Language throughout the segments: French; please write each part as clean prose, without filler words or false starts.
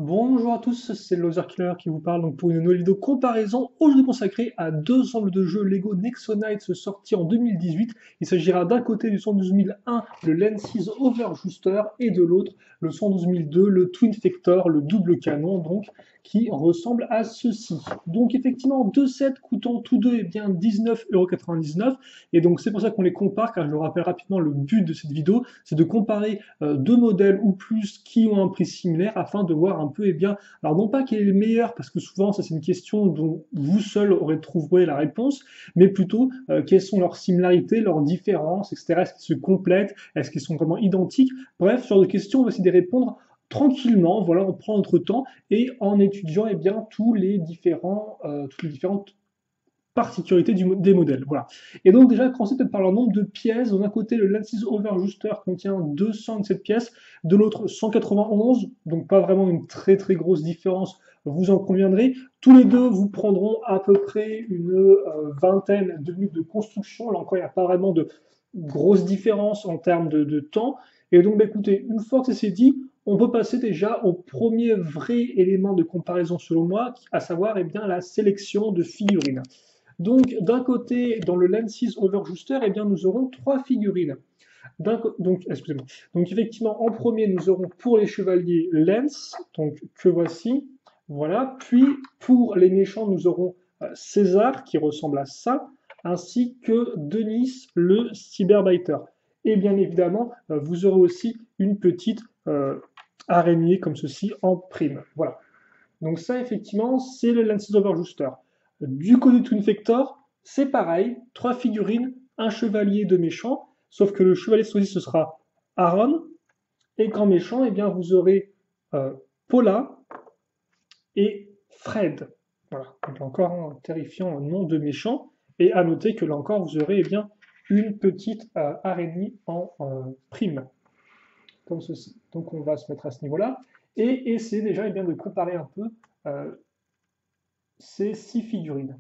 Bonjour à tous, c'est Loser Killer qui vous parle donc pour une nouvelle vidéo comparaison aujourd'hui consacrée à deux ensembles de jeux Lego Nexonites sortis en 2018. Il s'agira d'un côté du 112001, le Lenses Overjooster, et de l'autre le 112002, le Twin Vector, le double canon donc, qui ressemble à ceci. Donc effectivement, deux sets coûtant tous deux bien 19,99 €, et donc c'est pour ça qu'on les compare, car je le rappelle rapidement, le but de cette vidéo, c'est de comparer deux modèles ou plus qui ont un prix similaire afin de voir un peu, eh bien, alors non pas quel est le meilleur, parce que souvent ça c'est une question dont vous seul aurez trouvé la réponse, mais plutôt quelles sont leurs similarités, leurs différences, etc. Est-ce qu'ils se complètent, est-ce qu'ils sont vraiment identiques? Bref, ce genre de questions, on va essayer de répondre tranquillement, voilà, on prend notre temps et en étudiant eh bien, toutes les différentes particularité des modèles. Voilà. Et donc déjà, commencer peut-être par leur nombre de pièces. D'un côté, le Lenses Overjooster contient 207 pièces, de l'autre 191, donc pas vraiment une très très grosse différence, vous en conviendrez. Tous les deux vous prendront à peu près une vingtaine de minutes de construction. Là encore, il n'y a pas vraiment de grosse différence en termes de temps. Et donc, bah, écoutez, une fois que c'est dit, on peut passer déjà au premier vrai élément de comparaison selon moi, à savoir eh bien, la sélection de figurines. Donc, d'un côté, dans le Lenses Overjooster, eh bien, nous aurons trois figurines. Donc, excusez-moi. Donc, effectivement, en premier, nous aurons pour les chevaliers Lens, donc que voici. Voilà. Puis, pour les méchants, nous aurons César, qui ressemble à ça, ainsi que Denis, le Cyberbiter. Et bien évidemment, vous aurez aussi une petite araignée comme ceci en prime. Voilà. Donc ça, effectivement, c'est le Lenses Overjooster. Du côté de Twin Vector, c'est pareil, trois figurines, un chevalier de méchant, sauf que le chevalier choisi, ce sera Aaron, et qu'en méchant, eh bien, vous aurez Paula et Fred. Voilà, donc encore un terrifiant nom de méchant, et à noter que là encore, vous aurez eh bien, une petite araignée en prime, comme ceci. Donc on va se mettre à ce niveau-là, et essayer déjà eh bien, de comparer un peu euh, ces six figurines.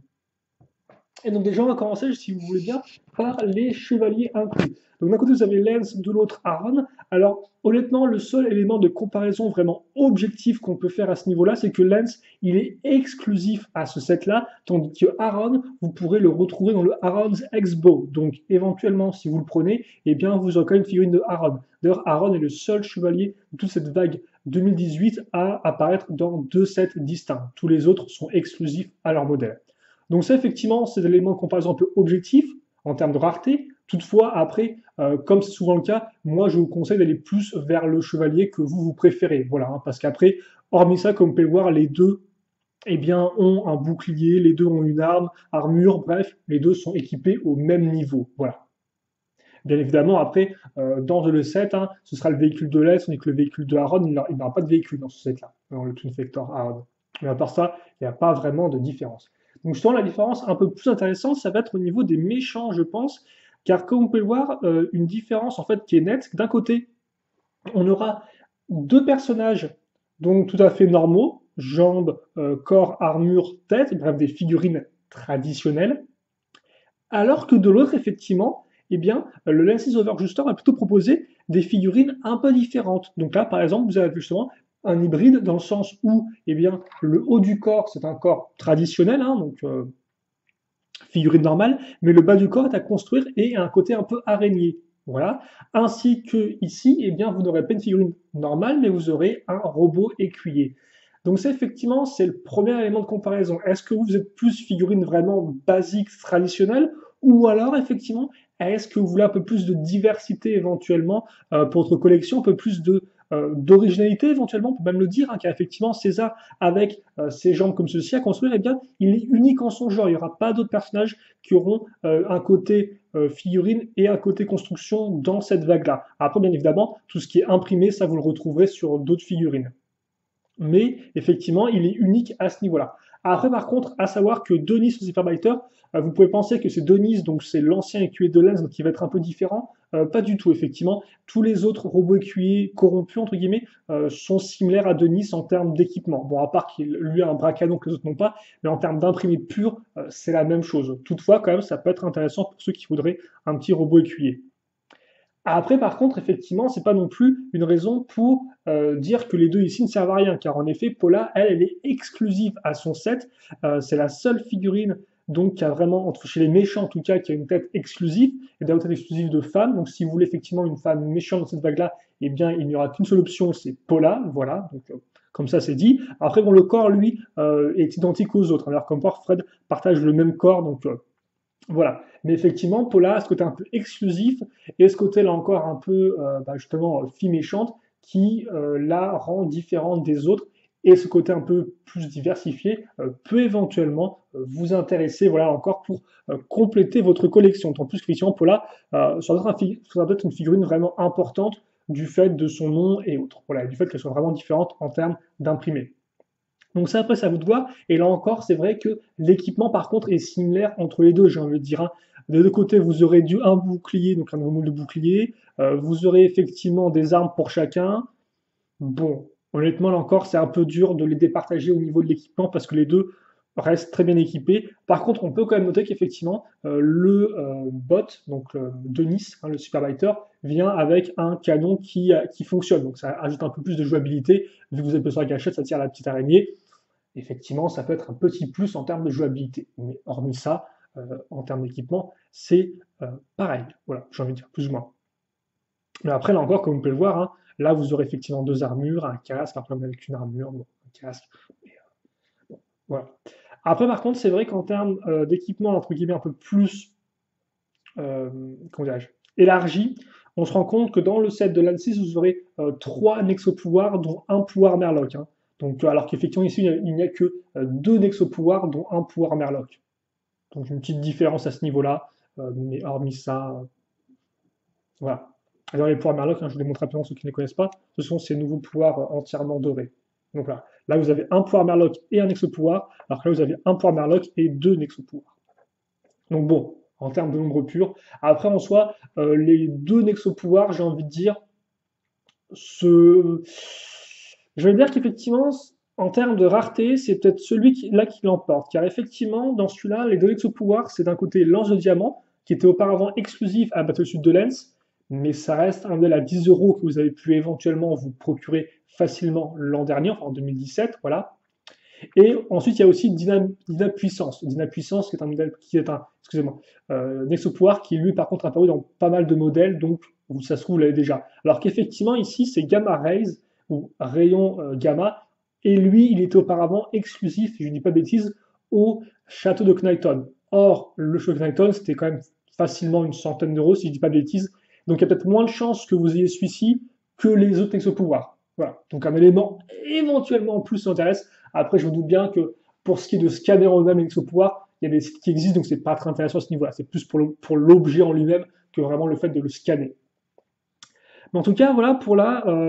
Et donc déjà, on va commencer, si vous voulez bien, par les chevaliers inclus. Donc d'un côté, vous avez Lens, de l'autre Aaron. Alors honnêtement, le seul élément de comparaison vraiment objectif qu'on peut faire à ce niveau-là, c'est que Lens, il est exclusif à ce set-là, tandis que Aaron, vous pourrez le retrouver dans le Aaron's X-Bow. Donc éventuellement, si vous le prenez, eh bien vous aurez quand même une figurine de Aaron. D'ailleurs, Aaron est le seul chevalier de toute cette vague 2018 à apparaître dans deux sets distincts. Tous les autres sont exclusifs à leur modèle. Donc ça, effectivement, c'est des éléments de comparaison un peu objectifs en termes de rareté. Toutefois, après, comme c'est souvent le cas, moi, je vous conseille d'aller plus vers le chevalier que vous préférez. Voilà, hein, parce qu'après, hormis ça, comme vous pouvez le voir, les deux eh bien, ont un bouclier, les deux ont une arme, armure, bref, les deux sont équipés au même niveau. Voilà. Bien évidemment, après, dans le set, hein, ce sera le véhicule de l'Est, on dit que le véhicule de Aaron, il n'aura pas de véhicule dans ce set-là, dans le Twin Vector Aaron. Mais à part ça, il n'y a pas vraiment de différence. Donc justement, la différence un peu plus intéressante, ça va être au niveau des méchants, je pense, car comme vous pouvez le voir, une différence en fait qui est nette. D'un côté, on aura deux personnages donc tout à fait normaux, jambes, corps, armure, tête, bref des figurines traditionnelles, alors que de l'autre, effectivement, eh bien, le Lenses Overjooster va plutôt proposer des figurines un peu différentes. Donc là, par exemple, vous avez justement un hybride dans le sens où, eh bien, le haut du corps, c'est un corps traditionnel, hein, donc figurine normale, mais le bas du corps est à construire et a un côté un peu araignée. Voilà. Ainsi que ici, eh bien, vous n'aurez pas une figurine normale, mais vous aurez un robot écuyer. Donc ça, effectivement, c'est le premier élément de comparaison. Est-ce que vous êtes plus figurine vraiment basique, traditionnelle, ou alors, effectivement, est-ce que vous voulez un peu plus de diversité éventuellement pour votre collection, un peu plus de d'originalité éventuellement, on peut même le dire, hein, car effectivement César avec ses jambes comme ceci à construire, eh bien, il est unique en son genre. Il n'y aura pas d'autres personnages qui auront un côté figurine et un côté construction dans cette vague-là. Après, bien évidemment, tout ce qui est imprimé, ça vous le retrouverez sur d'autres figurines. Mais effectivement, il est unique à ce niveau-là. Après, par contre, à savoir que Denis le Superbiter, vous pouvez penser que c'est Denis, donc c'est l'ancien écuyer de Lens, donc qui va être un peu différent. Pas du tout, effectivement. Tous les autres robots écuyers corrompus, entre guillemets, sont similaires à Denis en termes d'équipement. Bon, à part qu'il lui a un bras canon que les autres n'ont pas, mais en termes d'imprimé pur, c'est la même chose. Toutefois, quand même, ça peut être intéressant pour ceux qui voudraient un petit robot écuyer. Après, par contre, effectivement, c'est pas non plus une raison pour dire que les deux ici ne servent à rien, car en effet, Paula, elle est exclusive à son set. C'est la seule figurine donc qui a vraiment, entre chez les méchants en tout cas, qui a une tête exclusive, et d'ailleurs tête exclusive de femme. Donc si vous voulez effectivement une femme méchante dans cette vague-là, eh bien il n'y aura qu'une seule option, c'est Paula, voilà. Donc comme ça c'est dit. Après bon, le corps lui est identique aux autres. Alors comme par Fred partage le même corps, donc voilà. Mais effectivement, Paula a ce côté un peu exclusif et ce côté là encore un peu justement fille méchante qui la rend différente des autres. Et ce côté un peu plus diversifié peut éventuellement vous intéresser, voilà, encore pour compléter votre collection. Tant plus qu'effectivement, Paula, ça doit être une figurine vraiment importante du fait de son nom et autres. Voilà, et du fait qu'elle soit vraiment différente en termes d'imprimé. Donc ça, après, c'est à vous de voir. Et là encore, c'est vrai que l'équipement, par contre, est similaire entre les deux, j'ai envie de dire, hein. Des deux côtés, vous aurez un bouclier, donc un nouveau moule de bouclier. Vous aurez effectivement des armes pour chacun. Bon, honnêtement, là encore, c'est un peu dur de les départager au niveau de l'équipement parce que les deux restent très bien équipés. Par contre, on peut quand même noter qu'effectivement, le bot, donc Denis, hein, le Superbiter, vient avec un canon qui fonctionne. Donc ça ajoute un peu plus de jouabilité. Vu que vous êtes sur la gâchette, ça tire la petite araignée. Effectivement, ça peut être un petit plus en termes de jouabilité. Mais hormis ça, en termes d'équipement, c'est pareil. Voilà, j'ai envie de dire, plus ou moins. Mais après, là encore, comme vous pouvez le voir, hein, là, vous aurez effectivement deux armures, un casque, un problème avec une armure, bon, un casque. Et, bon, voilà. Après, par contre, c'est vrai qu'en termes d'équipement, entre guillemets, un peu plus, comment dirais-je, élargi, on se rend compte que dans le set de l'An6, vous aurez trois Nexo-pouvoirs, dont un pouvoir Merloc, hein. Donc, alors qu'effectivement, ici, il n'y a que deux Nexo-pouvoirs, dont un pouvoir Merloc. Donc, une petite différence à ce niveau-là. Mais hormis ça, voilà. Dans les pouvoirs Merloc, hein, je vous les montre rapidement ceux qui ne les connaissent pas, ce sont ces nouveaux pouvoirs entièrement dorés. Donc là vous avez un pouvoir Merloc et un Nexo-pouvoir, alors que là vous avez un pouvoir Merloc et deux Nexo-pouvoirs. Donc bon, en termes de nombre pur. Après en soi, les deux Nexo-pouvoirs, j'ai envie de dire, je vais dire qu'effectivement, en termes de rareté, c'est peut-être celui-là qui l'emporte. Car effectivement, dans celui-là, les deux Nexo-pouvoirs, c'est d'un côté Lance de Diamant, qui était auparavant exclusif à Battlesuit de Lens, mais ça reste un modèle à 10 euros que vous avez pu éventuellement vous procurer facilement l'an dernier, enfin en 2017, voilà. Et ensuite, il y a aussi Dyna Puissance. Dyna Puissance, qui est un modèle qui est un, excusez-moi, Nexo Pouvoir, qui lui, par contre, apparu dans pas mal de modèles, donc ça se trouve, vous l'avez déjà. Alors qu'effectivement, ici, c'est Gamma Rays, ou Rayon Gamma, et lui, il était auparavant exclusif, si je ne dis pas de bêtises, au château de Knighton. Or, le château de Knighton, c'était quand même facilement une centaine d'euros, si je ne dis pas de bêtises. Donc il y a peut-être moins de chances que vous ayez celui-ci que les autres Nexo-pouvoirs. Voilà. Donc un élément éventuellement en plus s'intéresse. Après, je vous doute bien que pour ce qui est de scanner en lui-même Nexo-pouvoir, il y a des sites qui existent, donc c'est pas très intéressant à ce niveau-là. C'est plus pour l'objet en lui-même que vraiment le fait de le scanner. Mais en tout cas, voilà pour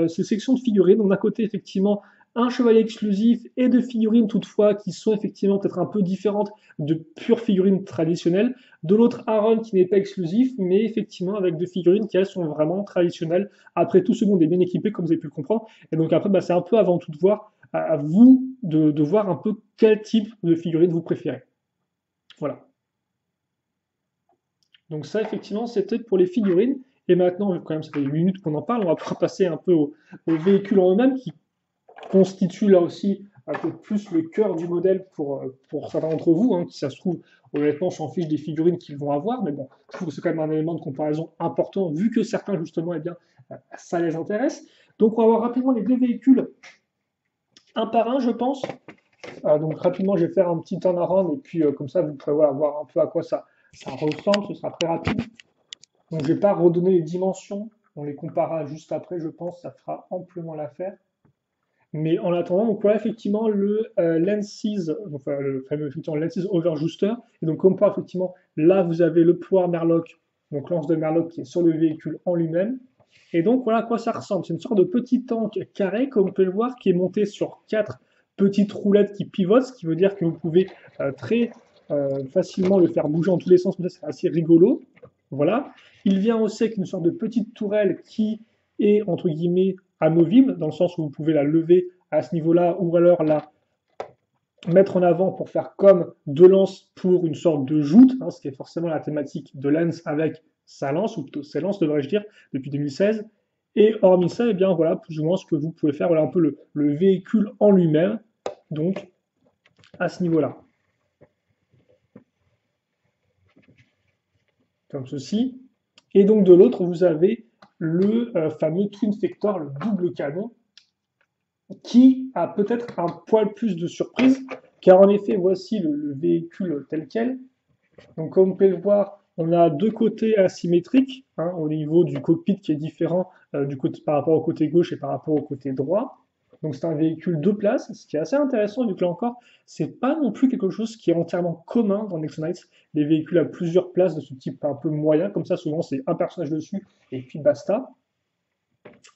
ces sections de figurines. Donc d'un côté, effectivement, un chevalier exclusif et de figurines toutefois qui sont effectivement peut-être un peu différentes de pures figurines traditionnelles. De l'autre, Aaron qui n'est pas exclusif, mais effectivement avec deux figurines qui elles sont vraiment traditionnelles. Après tout ce monde est bien équipé, comme vous avez pu le comprendre. Et donc après, c'est un peu avant tout de voir, à vous de voir un peu quel type de figurine vous préférez. Voilà. Donc ça, effectivement, c'était pour les figurines. Et maintenant, quand même, ça fait 8 minutes qu'on en parle, on va pouvoir passer un peu aux véhicules en eux-mêmes qui constituent là aussi un peu plus le cœur du modèle pour certains d'entre vous, hein, qui ça se trouve, honnêtement, s'en fichent des figurines qu'ils vont avoir, mais bon, je trouve que c'est quand même un élément de comparaison important, vu que certains, justement, eh bien, ça les intéresse. Donc on va voir rapidement les deux véhicules, un par un, je pense. Donc rapidement, je vais faire un petit turnaround, et puis comme ça, vous pourrez voir un peu à quoi ça ressemble, ce sera très rapide. Donc je ne vais pas redonner les dimensions, on les comparera juste après, je pense, ça fera amplement l'affaire. Mais en attendant, donc voilà effectivement le Lenses, enfin le fameux effectivement Lenses Overjooster. Et donc comme quoi effectivement, là vous avez le pouvoir Merloc, donc lance de Merloc qui est sur le véhicule en lui-même. Et donc voilà à quoi ça ressemble. C'est une sorte de petit tank carré, comme vous pouvez le voir, qui est monté sur 4 petites roulettes qui pivotent, ce qui veut dire que vous pouvez très facilement le faire bouger en tous les sens, mais ça c'est assez rigolo. Voilà. Il vient aussi avec une sorte de petite tourelle qui est entre guillemets amovible, dans le sens où vous pouvez la lever à ce niveau-là, ou alors la mettre en avant pour faire comme deux lances pour une sorte de joute, hein, ce qui est forcément la thématique de Lens avec ça lance, ou plutôt s'élance, devrais-je dire, depuis 2016. Et hormis ça, eh bien voilà, plus ou moins ce que vous pouvez faire, voilà un peu le véhicule en lui-même, donc à ce niveau-là. Comme ceci. Et donc de l'autre, vous avez le fameux Twin Vector, le double canon, qui a peut-être un poil plus de surprise, car en effet, voici le véhicule tel quel. Donc comme vous pouvez le voir, on a deux côtés asymétriques, hein, au niveau du cockpit qui est différent du côté, par rapport au côté gauche et par rapport au côté droit. Donc c'est un véhicule deux places, ce qui est assez intéressant vu que là encore, c'est pas non plus quelque chose qui est entièrement commun dans Nexo Knights. Les véhicules à plusieurs places de ce type un peu moyen, comme ça souvent c'est un personnage dessus et puis basta.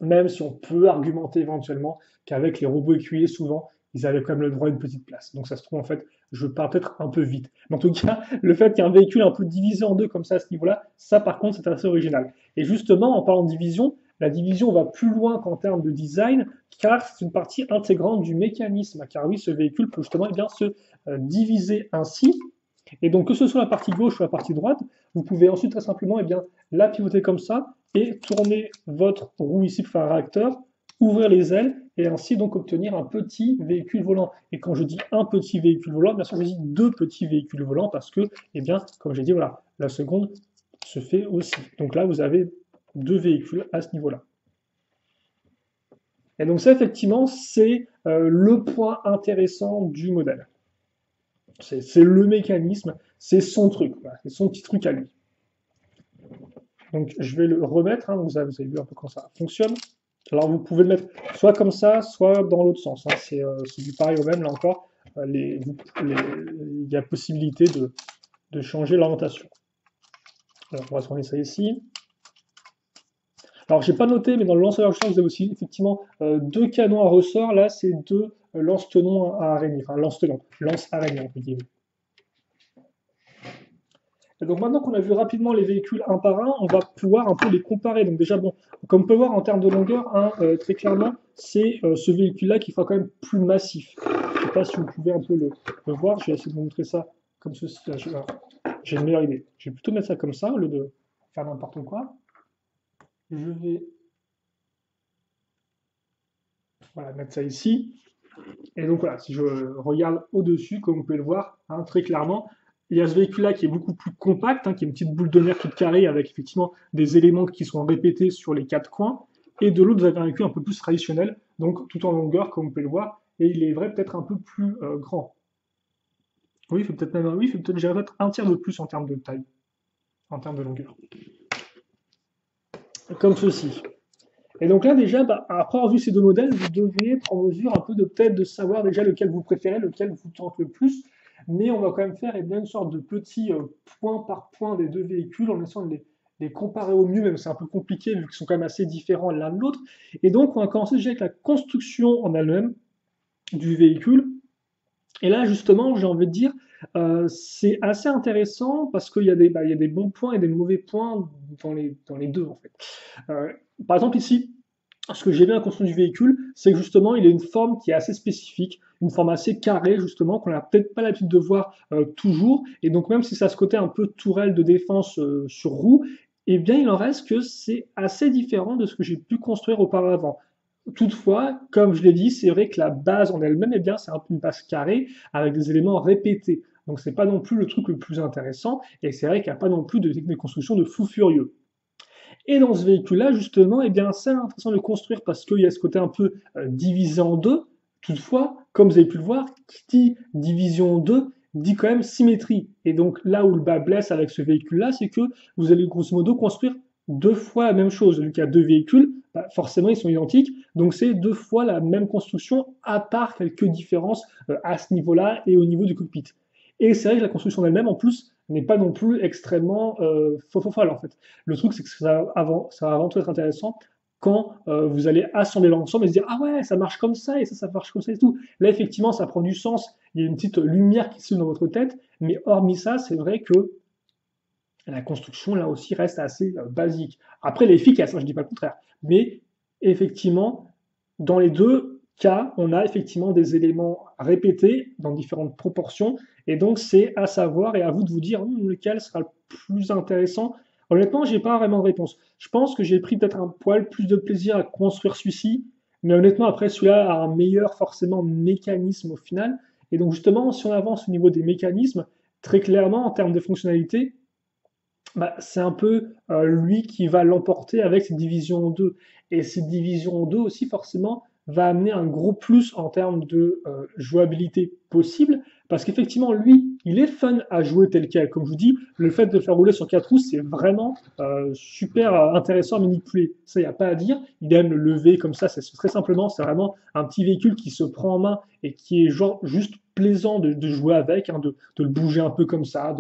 Même si on peut argumenter éventuellement qu'avec les robots écuyers, souvent, ils avaient quand même le droit à une petite place. Donc ça se trouve, en fait, je pars peut-être un peu vite. Mais en tout cas, le fait qu'il y ait un véhicule un peu divisé en deux comme ça à ce niveau-là, ça par contre, c'est assez original. Et justement, en parlant de division, la division va plus loin qu'en termes de design, car c'est une partie intégrante du mécanisme. Car oui, ce véhicule peut justement eh bien, se diviser ainsi. Et donc, que ce soit la partie gauche ou la partie droite, vous pouvez ensuite très simplement eh bien, la pivoter comme ça et tourner votre roue ici pour faire un réacteur, ouvrir les ailes et ainsi donc obtenir un petit véhicule volant. Et quand je dis un petit véhicule volant, bien sûr, je dis deux petits véhicules volants parce que, eh bien, comme j'ai dit, voilà, la seconde se fait aussi. Donc là, vous avez deux véhicules à ce niveau-là. Et donc ça, effectivement, c'est le point intéressant du modèle. C'est le mécanisme, c'est son truc, voilà, c'est son petit truc à lui. Donc je vais le remettre, hein, vous avez vu un peu comment ça fonctionne. Alors vous pouvez le mettre soit comme ça, soit dans l'autre sens. Hein. C'est du pareil au même, là encore. Il y a possibilité de changer l'orientation. Alors on va tourner ça ici. Alors j'ai pas noté, mais dans le lanceur de vous avez aussi effectivement deux canons à ressort. Là, c'est deux lance-tenons à araignée, enfin lance-tenons, lance-araignée, entre guillemets. Et donc maintenant qu'on a vu rapidement les véhicules un par un, on va pouvoir un peu les comparer. Donc déjà, bon, comme on peut voir en termes de longueur, hein, très clairement, c'est ce véhicule-là qui sera quand même plus massif. Je ne sais pas si vous pouvez un peu le voir, je vais essayer de vous montrer ça comme ceci. J'ai une meilleure idée. Je vais plutôt mettre ça comme ça, au lieu de faire n'importe quoi. Je vais voilà, mettre ça ici. Et donc voilà, si je regarde au-dessus, comme vous pouvez le voir, hein, très clairement, il y a ce véhicule-là qui est beaucoup plus compact, hein, qui est une petite boule de nerf toute carrée avec effectivement des éléments qui sont répétés sur les quatre coins. Et de l'autre, vous avez un véhicule un peu plus traditionnel, donc tout en longueur, comme vous pouvez le voir, et il est vrai peut-être un peu plus grand. Oui, il fait peut-être même, oui, il fait peut-être un tiers de plus en termes de taille, en termes de longueur. Comme ceci. Et donc là déjà, après avoir vu ces deux modèles, vous devriez être en mesure un peu de peut-être de savoir déjà lequel vous préférez, lequel vous tente le plus. Mais on va quand même faire une sorte de petit point par point des deux véhicules en essayant de les comparer au mieux, même si c'est un peu compliqué vu qu'ils sont quand même assez différents l'un de l'autre. Et donc on va commencer déjà avec la construction en elle-même du véhicule. Et là justement, j'ai envie de dire, c'est assez intéressant parce qu'il y a des bons points et des mauvais points dans les deux en fait. Par exemple ici, ce que j'ai bien à la construction du véhicule, c'est que justement, il a une forme qui est assez spécifique, une forme assez carrée, justement, qu'on n'a peut-être pas l'habitude de voir toujours. Et donc, même si ça a ce côté un peu tourelle de défense sur roue, eh bien, il en reste que c'est assez différent de ce que j'ai pu construire auparavant. Toutefois, comme je l'ai dit, c'est vrai que la base en elle-même, eh bien, c'est un peu une base carrée avec des éléments répétés. Donc, c'est pas non plus le truc le plus intéressant. Et c'est vrai qu'il n'y a pas non plus de technique de construction de fou furieux. Et dans ce véhicule-là, justement, eh bien, c'est intéressant de le construire parce qu'il y a ce côté un peu divisé en deux. Toutefois, comme vous avez pu le voir, qui dit division en deux dit quand même symétrie. Et donc là où le bas blesse avec ce véhicule-là, c'est que vous allez grosso modo construire deux fois la même chose. Vu qu'il y a deux véhicules, forcément ils sont identiques, donc c'est deux fois la même construction, à part quelques différences à ce niveau-là et au niveau du cockpit. Et c'est vrai que la construction elle-même, en plus, n'est pas non plus extrêmement folle en fait. Le truc, c'est que ça va avant tout être intéressant quand vous allez assembler l'ensemble et se dire ah ouais, ça marche comme ça et ça marche comme ça et tout. Là, effectivement, ça prend du sens. Il y a une petite lumière qui s'ouvre dans votre tête, mais hormis ça, c'est vrai que la construction, là aussi, reste assez basique. Après, elle est efficace, hein, je ne dis pas le contraire. Mais effectivement, dans les deux cas, on a effectivement des éléments répétés dans différentes proportions. Et donc, c'est à savoir et à vous de vous dire lequel sera le plus intéressant Honnêtement, j'ai pas vraiment de réponse. Je pense que j'ai pris peut-être un poil plus de plaisir à construire celui-ci, mais honnêtement, après, celui-là a un meilleur, forcément, mécanisme au final. Et donc, justement, si on avance au niveau des mécanismes, très clairement, en termes de fonctionnalité, bah, c'est un peu lui qui va l'emporter avec cette division en deux. Et cette division en deux aussi, forcément, va amener un gros plus en termes de jouabilité possible, parce qu'effectivement, lui, il est fun à jouer tel quel. Comme je vous dis, le fait de le faire rouler sur quatre roues, c'est vraiment super intéressant à manipuler. Ça, il n'y a pas à dire. Il aime le lever comme ça, c'est très simplement, c'est vraiment un petit véhicule qui se prend en main et qui est genre juste plaisant de jouer avec, hein, de le bouger un peu comme ça,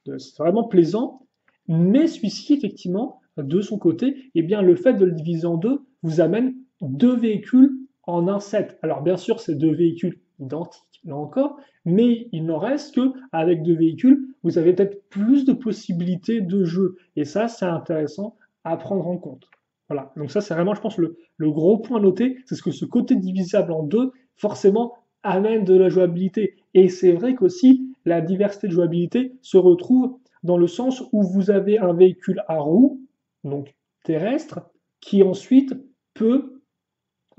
c'est vraiment plaisant. Mais celui-ci, effectivement, de son côté, eh bien, le fait de le diviser en deux vous amène deux véhicules en un set. Alors, bien sûr, c'est deux véhicules identiques, là encore, mais il n'en reste que avec deux véhicules, vous avez peut-être plus de possibilités de jeu. Et ça, c'est intéressant à prendre en compte. Voilà. Donc ça, c'est vraiment, je pense, le gros point à noter, c'est ce que ce côté divisable en deux, forcément, amène de la jouabilité. Et c'est vrai qu'aussi, la diversité de jouabilité se retrouve dans le sens où vous avez un véhicule à roues, donc terrestre, qui ensuite peut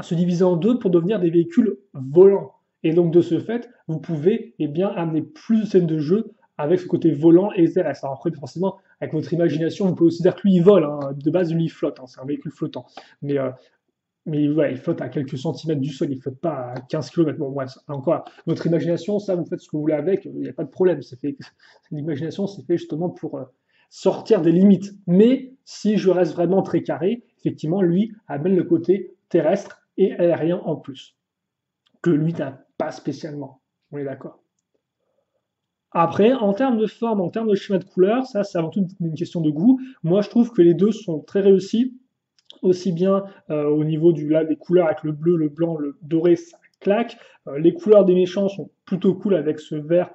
se diviser en deux pour devenir des véhicules volants. Et donc de ce fait, vous pouvez bien amener plus de scènes de jeu avec ce côté volant et terrestre. Alors après, forcément, avec votre imagination, vous pouvez aussi dire que lui, il vole. Hein. De base, lui, il flotte. Hein. C'est un véhicule flottant. Mais mais ouais, il flotte à quelques centimètres du sol, il flotte pas à 15 km. Bon, ouais, encore, votre imagination, ça, vous faites ce que vous voulez avec, il n'y a pas de problème. L'imagination, c'est fait justement pour sortir des limites. Mais si je reste vraiment très carré, effectivement, lui amène le côté terrestre et aérien en plus, que lui n'a pas spécialement. On est d'accord. Après, en termes de forme, en termes de schéma de couleur, ça, c'est avant tout une question de goût. Moi, je trouve que les deux sont très réussis aussi bien au niveau là, des couleurs avec le bleu, le blanc, le doré, ça claque. Les couleurs des méchants sont plutôt cool avec ce vert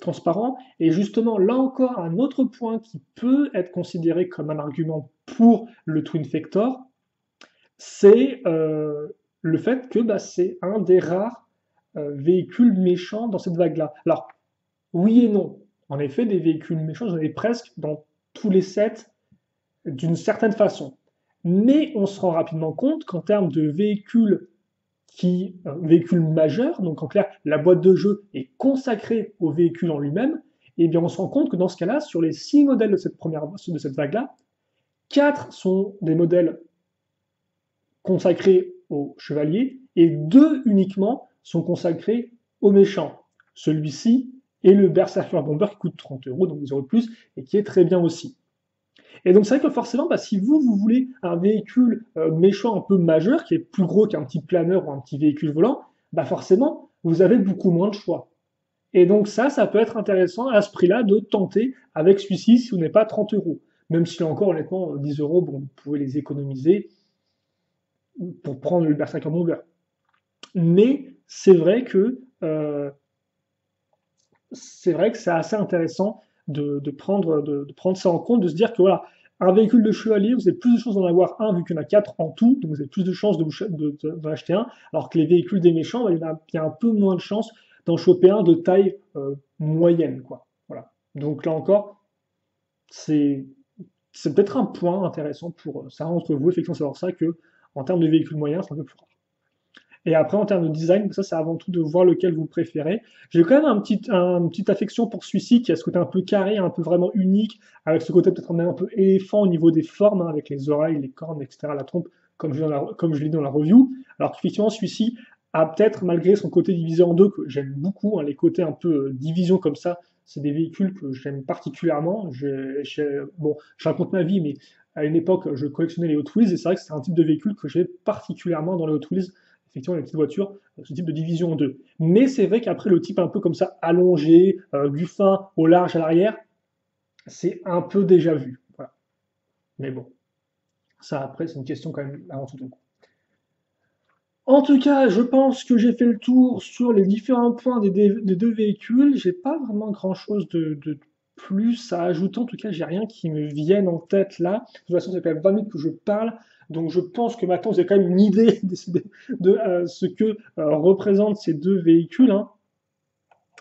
transparent. Et justement, là encore, un autre point qui peut être considéré comme un argument pour le Twin Vector, c'est le fait que bah, c'est un des rares véhicules méchants dans cette vague-là. Alors, oui et non. En effet, des véhicules méchants, j'en ai presque dans tous les sets d'une certaine façon. Mais on se rend rapidement compte qu'en termes de véhicules majeurs, donc en clair, la boîte de jeu est consacrée au véhicule en lui-même, et bien on se rend compte que dans ce cas-là, sur les 6 modèles de cette vague-là, 4 sont des modèles consacrés aux chevaliers, et 2 uniquement sont consacrés aux méchants. Celui-ci et le Berserker Bomber qui coûte 30 euros, donc 0 de plus, et qui est très bien aussi. Et donc c'est vrai que forcément, bah, si vous voulez un véhicule méchant un peu majeur, qui est plus gros qu'un petit planeur ou un petit véhicule volant, bah forcément, vous avez beaucoup moins de choix. Et donc ça peut être intéressant à ce prix-là de tenter avec celui-ci si vous n'avez pas 30 euros. Même si là encore, honnêtement, 10 euros, bon, vous pouvez les économiser pour prendre le Berserker Bomber. Mais c'est vrai que c'est assez intéressant de prendre ça en compte, de se dire que voilà, un véhicule de chevalier, vous avez plus de chances d'en avoir un vu qu'il y en a 4 en tout, donc vous avez plus de chances d'en acheter un, alors que les véhicules des méchants, bah, il y a un peu moins de chances d'en choper un de taille moyenne, quoi. Voilà. Donc là encore, c'est c'est peut-être un point intéressant pour ça entre vous, effectivement, savoir ça que en termes de véhicules moyens, c'est un peu plus rare. Et après, en termes de design, ça, c'est avant tout de voir lequel vous préférez. J'ai quand même une petite affection pour celui-ci qui a ce côté un peu carré, un peu vraiment unique, avec ce côté peut-être même un peu éléphant au niveau des formes, hein, avec les oreilles, les cornes, etc., la trompe, comme je l'ai dit dans la review. Alors qu'effectivement, celui-ci a peut-être, malgré son côté divisé en deux, que j'aime beaucoup, hein, les côtés un peu division comme ça, c'est des véhicules que j'aime particulièrement. Bon, je raconte ma vie, mais à une époque, je collectionnais les Hot Wheels, et c'est vrai que c'est un type de véhicule que j'ai particulièrement dans les Hot Wheels, effectivement les petites voitures, ce type de division en deux. Mais c'est vrai qu'après le type un peu comme ça, allongé, du fin au large à l'arrière, c'est un peu déjà vu. Voilà. Mais bon, ça après c'est une question quand même avant tout. En tout cas, je pense que j'ai fait le tour sur les différents points des deux véhicules. J'ai pas vraiment grand-chose de plus à ajouter. En tout cas, j'ai rien qui me vienne en tête là. De toute façon, ça fait quand même 20 minutes que je parle. Donc je pense que maintenant, vous avez quand même une idée de ce que représentent ces deux véhicules. Hein.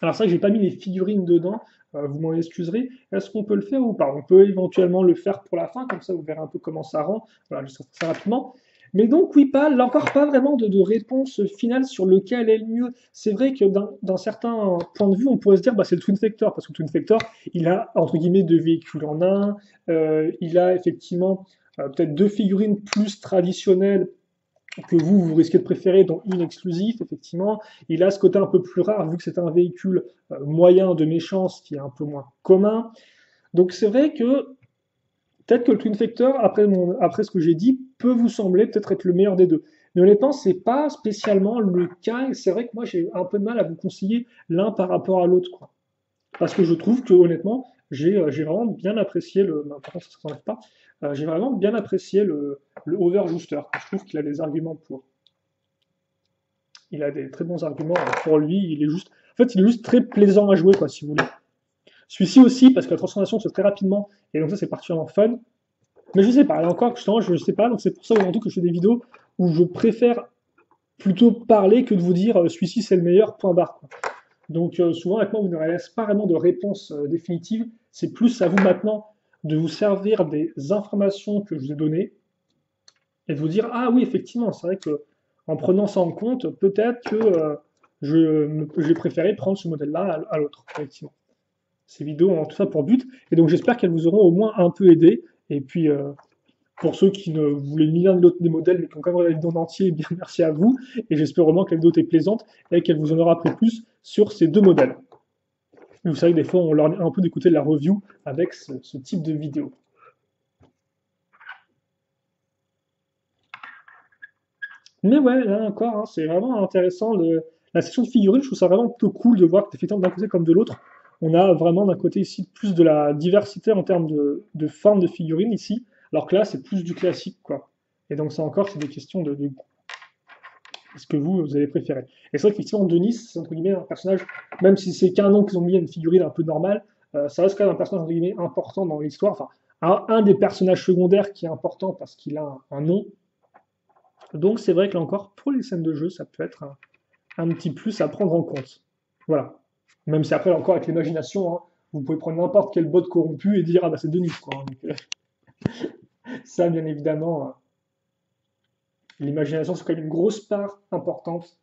Alors c'est vrai que j'ai pas mis les figurines dedans, vous m'en excuserez. Est-ce qu'on peut le faire ou pas? On peut éventuellement le faire pour la fin, comme ça vous verrez un peu comment ça rend. Voilà, je vais ça rapidement. Mais donc oui, pas, là encore pas vraiment de réponse finale sur lequel est le mieux. C'est vrai que d'un certain point de vue, on pourrait se dire bah, c'est le Twin Factor, parce que le Twin Factor, il a entre guillemets deux véhicules en un, il a effectivement peut-être deux figurines plus traditionnelles que vous risquez de préférer, dont une exclusive, effectivement. Il a ce côté un peu plus rare, vu que c'est un véhicule moyen de méchance qui est un peu moins commun. Donc c'est vrai que peut-être que le Twin Factor, après ce que j'ai dit, peut vous sembler peut-être être le meilleur des deux. Mais honnêtement, c'est pas spécialement le cas, et c'est vrai que moi j'ai un peu de mal à vous conseiller l'un par rapport à l'autre, quoi. Parce que je trouve que honnêtement, j'ai vraiment bien apprécié le. Non, par contre, ça ne s'enlève pas. J'ai vraiment bien apprécié le Overjooster. Je trouve qu'il a des arguments pour. Il a des très bons arguments pour lui. Il est juste. En fait, il est juste très plaisant à jouer, quoi, si vous voulez. Celui-ci aussi, parce que la transformation se fait très rapidement, et donc ça, c'est particulièrement fun. Mais je sais pas, là encore, justement, je sais pas, donc c'est pour ça aujourd'hui que je fais des vidéos où je préfère plutôt parler que de vous dire celui-ci c'est le meilleur, point barre, quoi. Donc souvent avec moi, vous n'aurez pas vraiment de réponse définitive. C'est plus à vous maintenant de vous servir des informations que je vous ai données et de vous dire ah oui effectivement c'est vrai que en prenant ça en compte, peut-être que j'ai préféré prendre ce modèle-là à l'autre. Effectivement, ces vidéos ont tout ça pour but et donc j'espère qu'elles vous auront au moins un peu aidé. Et puis pour ceux qui ne voulaient ni l'un ni l'autre des modèles mais qui ont quand même regardé la vidéo en entier, eh bien merci à vous et j'espère vraiment que la vidéo était plaisante et qu'elle vous en aura appris plus sur ces deux modèles. Vous savez que des fois, on leur dit un peu d'écouter la review avec ce type de vidéo. Mais ouais, là encore, hein, c'est vraiment intéressant. La section de figurines, je trouve ça vraiment plutôt cool de voir que effectivement d'un côté comme de l'autre, on a vraiment d'un côté ici plus de la diversité en termes de forme de figurines ici, alors que là, c'est plus du classique, quoi. Et donc ça encore, c'est des questions de goût. Est-ce que vous avez préféré? Et c'est vrai qu'effectivement, Denis, c'est entre guillemets un personnage, même si c'est qu'un nom qu'ils ont mis à une figurine un peu normale, ça reste quand même un personnage entre guillemets important dans l'histoire. Enfin, un des personnages secondaires qui est important parce qu'il a un nom. Donc c'est vrai que là encore, pour les scènes de jeu, ça peut être un petit plus à prendre en compte. Voilà. Même si après, là encore, avec l'imagination, hein, vous pouvez prendre n'importe quel bot corrompu et dire ah bah c'est Denis, quoi. Donc, ça, bien évidemment, l'imagination, c'est quand même une grosse part importante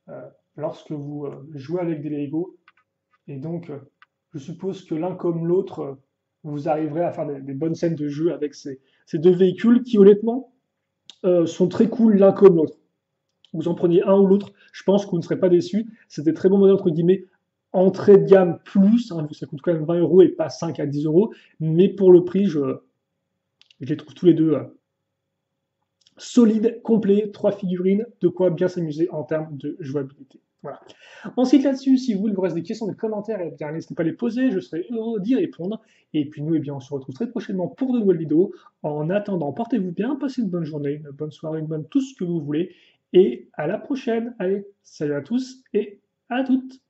euh, lorsque vous jouez avec des Lego. Et donc, je suppose que l'un comme l'autre, vous arriverez à faire des bonnes scènes de jeu avec ces deux véhicules qui, honnêtement, sont très cool l'un comme l'autre. Vous en preniez un ou l'autre, je pense que vous ne serez pas déçus. C'est des très bons modèles, entre guillemets, entrée de gamme plus, hein, ça coûte quand même 20 euros et pas 5 à 10 euros. Mais pour le prix, je les trouve tous les deux solides, complets, 3 figurines, de quoi bien s'amuser en termes de jouabilité. Voilà. Ensuite là-dessus, si vous, il vous reste des questions, des commentaires, eh bien n'hésitez pas à les poser, je serai heureux d'y répondre. Et puis nous, eh bien, on se retrouve très prochainement pour de nouvelles vidéos. En attendant, portez-vous bien, passez une bonne journée, une bonne soirée, une bonne tout ce que vous voulez. Et à la prochaine. Allez, salut à tous et à toutes.